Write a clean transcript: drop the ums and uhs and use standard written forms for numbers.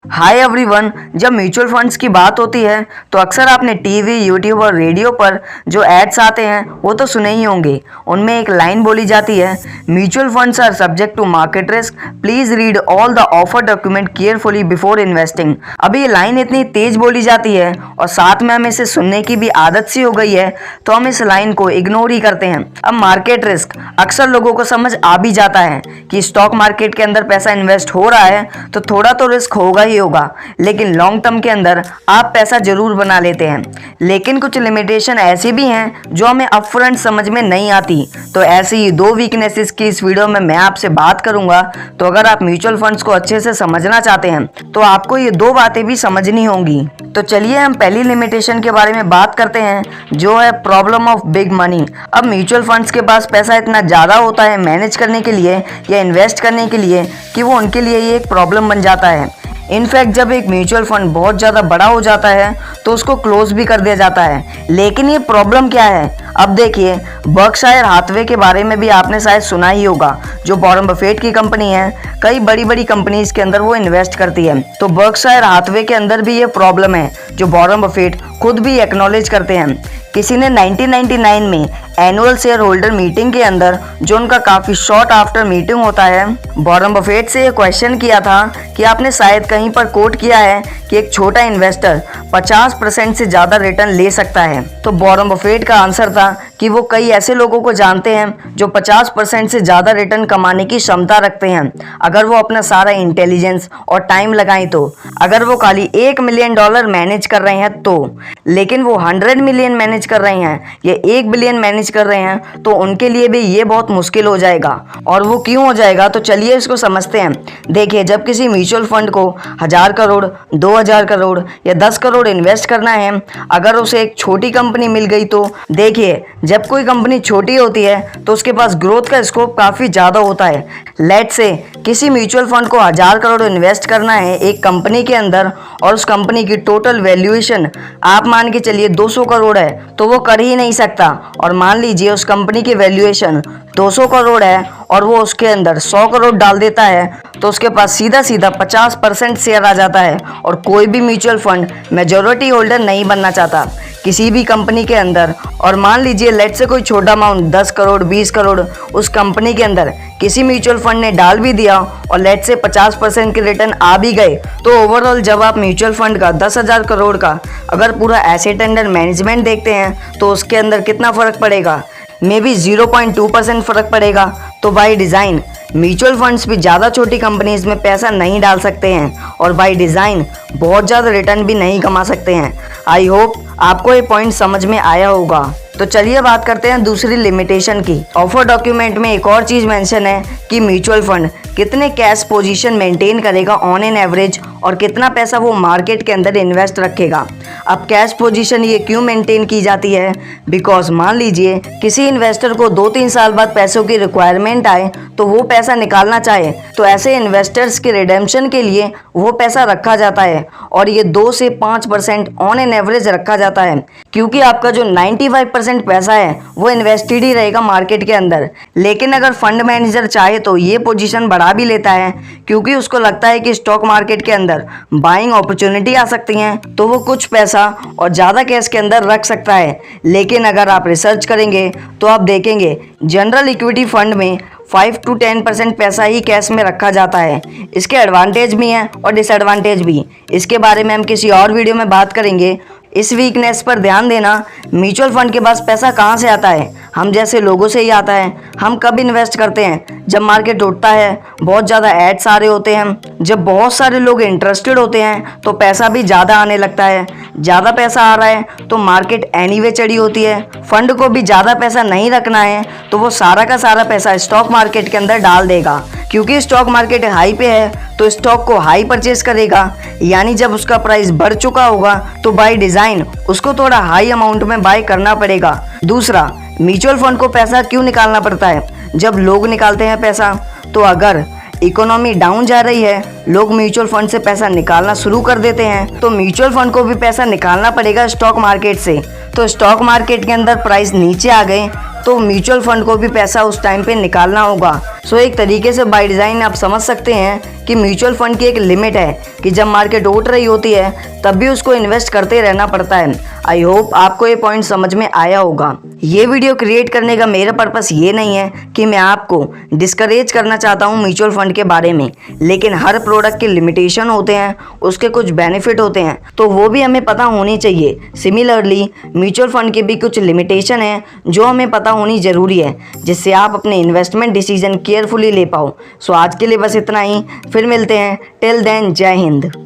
Hi everyone. जब mutual funds की बात होती है तो अक्सर आपने टीवी, यूट्यूब और रेडियो पर जो एड्स आते हैं वो तो सुने ही होंगे। उनमें एक लाइन बोली जाती है, mutual funds are subject to market risk, please read all the offer document carefully before investing. अब ये लाइन इतनी तेज बोली जाती है और साथ में हमें इसे सुनने की भी आदत सी हो गई है, तो हम इस लाइन को इग्नोर ही करते हैं। अब मार्केट रिस्क अक्सर लोगों को समझ आ भी जाता है कि स्टॉक मार्केट के अंदर पैसा इन्वेस्ट हो रहा है तो थोड़ा तो रिस्क होगा ही होगा, लेकिन लॉन्ग टर्म के अंदर आप पैसा जरूर बना लेते हैं। लेकिन कुछ लिमिटेशन ऐसी भी हैं जो हमें अपफ्रंट समझ में नहीं आती। तो ऐसी ही दो वीकनेसेस की इस वीडियो में मैं आपसे बात करूंगा। तो अगर आप म्यूचुअल फंड्स को अच्छे से समझना चाहते हैं तो आपको ये दो बातें भी समझनी होंगी। तो चलिए हम पहली लिमिटेशन के बारे में बात करते हैं, जो है प्रॉब्लम ऑफ बिग मनी। अब म्यूचुअल फंड्स के पास पैसा इतना ज़्यादा होता है मैनेज करने के लिए या इन्वेस्ट करने के लिए कि वो उनके लिए ये एक प्रॉब्लम बन जाता है। इनफैक्ट जब एक म्यूचुअल फंड बहुत ज़्यादा बड़ा हो जाता है तो उसको क्लोज भी कर दिया जाता है। लेकिन ये प्रॉब्लम क्या है? अब देखिए, बर्कशायर हाथवे के बारे में भी आपने शायद सुना ही होगा, जो वॉरेन बफेट की कंपनी है। कई बड़ी बड़ी कंपनीज के अंदर वो इन्वेस्ट करती है। तो बर्कशायर हाथवे के अंदर भी ये प्रॉब्लम है, जो वॉरेन बफेट खुद भी एक्नॉलेज करते हैं। किसी ने 1999 में एनुअल शेयर होल्डर मीटिंग के अंदर, जो उनका काफ़ी शॉर्ट आफ्टर मीटिंग होता है, वॉरेन बफेट से ये क्वेश्चन किया था कि आपने शायद कहीं पर कोट किया है कि एक छोटा इन्वेस्टर 50% से ज़्यादा रिटर्न ले सकता है। तो वॉरेन बफेट का आंसर था कि वो कई ऐसे लोगों को जानते हैं जो 50% से ज़्यादा रिटर्न कमाने की क्षमता रखते हैं, अगर वो अपना सारा इंटेलिजेंस और टाइम लगाएं तो। अगर वो खाली $1 मिलियन मैनेज कर रहे हैं तो, लेकिन वो 100 मिलियन मैनेज कर रहे हैं या 1 बिलियन मैनेज कर रहे हैं तो उनके लिए भी ये बहुत मुश्किल हो जाएगा। और वो क्यों हो जाएगा, तो चलिए इसको समझते हैं। देखिए, जब किसी म्यूचुअल फंड को 1000 करोड़, 2000 करोड़ या 10 करोड़ इन्वेस्ट करना है, अगर उसे एक छोटी कंपनी मिल गई तो देखिए, जब कोई कंपनी छोटी होती है तो उसके पास ग्रोथ का स्कोप काफ़ी ज़्यादा होता है। लेट्स से किसी म्यूचुअल फंड को 1000 करोड़ इन्वेस्ट करना है एक कंपनी के अंदर और उस कंपनी की टोटल वैल्यूएशन आप मान के चलिए 200 करोड़ है, तो वो कर ही नहीं सकता। और मान लीजिए उस कंपनी की वैल्यूएशन 200 करोड़ है और वो उसके अंदर 100 करोड़ डाल देता है, तो उसके पास सीधा सीधा 50% शेयर आ जाता है। और कोई भी म्यूचुअल फंड मेजॉरिटी होल्डर नहीं बनना चाहता किसी भी कंपनी के अंदर। और मान लीजिए लेट से कोई छोटा अमाउंट 10 करोड़, 20 करोड़ उस कंपनी के अंदर किसी म्यूचुअल फंड ने डाल भी दिया और लेट से 50% के रिटर्न आ भी गए, तो ओवरऑल जब आप म्यूचुअल फंड का 10,000 करोड़ का अगर पूरा एसेट अंडर मैनेजमेंट देखते हैं तो उसके अंदर कितना फ़र्क पड़ेगा? मे बी 0.2% फ़र्क पड़ेगा। तो बाय डिज़ाइन म्यूचुअल फंड्स भी ज़्यादा छोटी कंपनीज में पैसा नहीं डाल सकते हैं और बाय डिज़ाइन बहुत ज़्यादा रिटर्न भी नहीं कमा सकते हैं। आई होप आपको ये पॉइंट समझ में आया होगा। तो चलिए बात करते हैं दूसरी लिमिटेशन की। ऑफर डॉक्यूमेंट में एक और चीज़ मेंशन है कि म्यूचुअल फंड कितने कैश पोजीशन मेंटेन करेगा ऑन एन एवरेज और कितना पैसा वो मार्केट के अंदर इन्वेस्ट रखेगा। अब कैश पोजीशन ये क्यों मेंटेन की जाती है? बिकॉज मान लीजिए किसी इन्वेस्टर को 2-3 साल बाद पैसों की रिक्वायरमेंट आए तो वो पैसा निकालना चाहे, तो ऐसे इन्वेस्टर्स के रिडेम्पशन के लिए वो पैसा रखा जाता है और ये 2 से 5% ऑन एन एवरेज रखा जाता है, क्योंकि आपका जो 95% पैसा है वो इन्वेस्टेड ही रहेगा मार्केट के अंदर। लेकिन अगर फंड मैनेजर चाहे तो ये पोजीशन बढ़ा भी लेता है, क्योंकि उसको लगता है कि स्टॉक मार्केट के अंदर बाइंग अपॉर्चुनिटी आ सकती हैं, तो वो कुछ पैसा और ज़्यादा कैश के अंदर रख सकता है। लेकिन अगर आप रिसर्च करेंगे तो आप देखेंगे जनरल इक्विटी फंड में 5 to 10% पैसा ही कैश में रखा जाता है। इसके एडवांटेज भी हैं और डिसएडवांटेज भी। इसके बारे में हम किसी और वीडियो में बात करेंगे। इस वीकनेस पर ध्यान देना, म्यूचुअल फंड के पास पैसा कहाँ से आता है? हम जैसे लोगों से ही आता है। हम कब इन्वेस्ट करते हैं? जब मार्केट उठता है, बहुत ज़्यादा एड्स आ रहे होते हैं, जब बहुत सारे लोग इंटरेस्टेड होते हैं तो पैसा भी ज़्यादा आने लगता है। ज़्यादा पैसा आ रहा है तो मार्केट एनीवे चढ़ी होती है। फंड को भी ज़्यादा पैसा नहीं रखना है तो वो सारा का सारा पैसा स्टॉक मार्केट के अंदर डाल देगा, क्योंकि स्टॉक मार्केट हाई पे है तो स्टॉक को हाई परचेज करेगा। यानी जब उसका प्राइस बढ़ चुका होगा तो बाय डिज़ाइन उसको थोड़ा हाई अमाउंट में बाय करना पड़ेगा। दूसरा, म्यूचुअल फंड को पैसा क्यों निकालना पड़ता है? जब लोग निकालते हैं पैसा, तो अगर इकोनॉमी डाउन जा रही है, लोग म्यूचुअल फंड से पैसा निकालना शुरू कर देते हैं, तो म्यूचुअल फंड को भी पैसा निकालना पड़ेगा स्टॉक मार्केट से। तो स्टॉक मार्केट के अंदर प्राइस नीचे आ गए तो म्यूचुअल फंड को भी पैसा उस टाइम पे निकालना होगा। सो एक तरीके से बाय डिज़ाइन आप समझ सकते हैं कि म्यूचुअल फंड की एक लिमिट है कि जब मार्केट उठ रही होती है तब भी उसको इन्वेस्ट करते रहना पड़ता है। आई होप आपको ये पॉइंट समझ में आया होगा। ये वीडियो क्रिएट करने का मेरा पर्पस ये नहीं है कि मैं आपको डिस्करेज करना चाहता हूँ म्यूचुअल फंड के बारे में, लेकिन हर प्रोडक्ट के लिमिटेशन होते हैं, उसके कुछ बेनिफिट होते हैं, तो वो भी हमें पता होनी चाहिए। सिमिलरली म्यूचुअल फंड की भी कुछ लिमिटेशन है जो हमें पता होनी ज़रूरी है, जिससे आप अपने इन्वेस्टमेंट डिसीजन केयरफुली ले पाओ। सो आज के लिए बस इतना ही, फिर मिलते हैं। टिल देन जय हिंद।